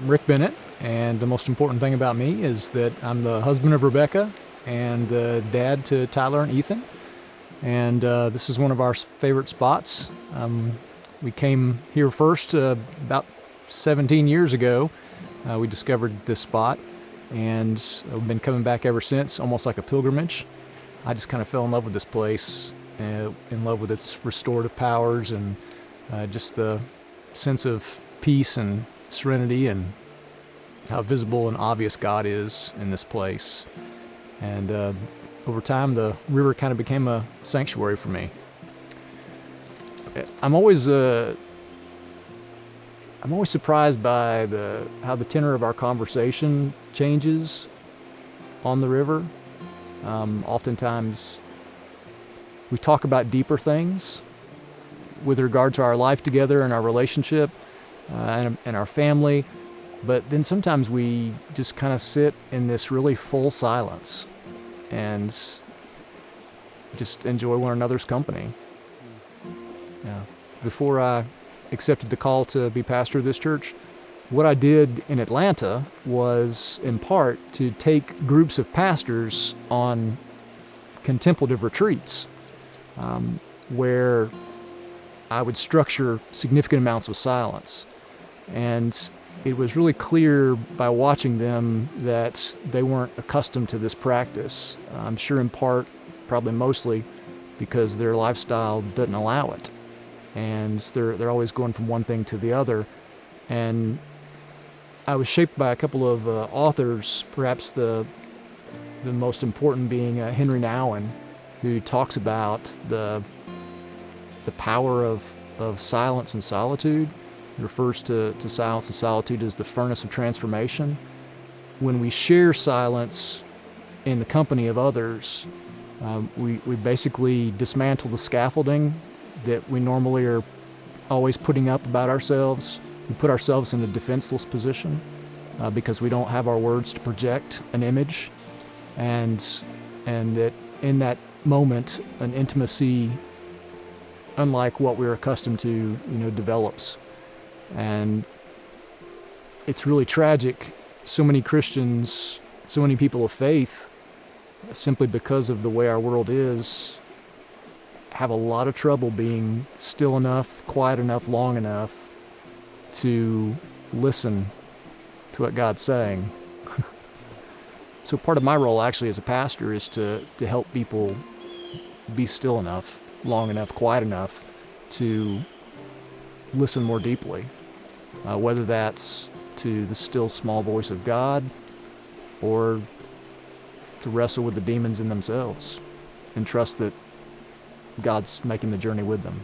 I'm Rick Bennett, and the most important thing about me is that I'm the husband of Rebecca and the dad to Tyler and Ethan. And this is one of our favorite spots. We came here first about 17 years ago. We discovered this spot, and we've been coming back ever since, almost like a pilgrimage. I just kind of fell in love with this place, in love with its restorative powers and just the sense of peace and serenity and how visible and obvious God is in this place. And over time, the river kind of became a sanctuary for me. I'm always surprised by how the tenor of our conversation changes on the river. Oftentimes, we talk about deeper things with regard to our life together and our relationship and our family, but then sometimes we just kind of sit in this really full silence and just enjoy one another's company. Yeah. Before I accepted the call to be pastor of this church, what I did in Atlanta was, in part, to take groups of pastors on contemplative retreats, where I would structure significant amounts of silence. And it was really clear by watching them that they weren't accustomed to this practice. I'm sure in part, probably mostly, because their lifestyle doesn't allow it. And they're always going from one thing to the other. And I was shaped by a couple of authors, perhaps the most important being Henry Nouwen, who talks about the power of silence and solitude. He refers to silence and solitude as the furnace of transformation. When we share silence in the company of others, we basically dismantle the scaffolding that we normally are always putting up about ourselves. We put ourselves in a defenseless position because we don't have our words to project an image, and that in that moment, an intimacy unlike what we're accustomed to, develops. And it's really tragic. So many Christians, so many people of faith, simply because of the way our world is, have a lot of trouble being still enough, quiet enough, long enough to listen to what God's saying. So part of my role actually as a pastor is to help people be still enough, long enough, quiet enough to listen more deeply, whether that's to the still small voice of God or to wrestle with the demons in themselves and trust that God's making the journey with them.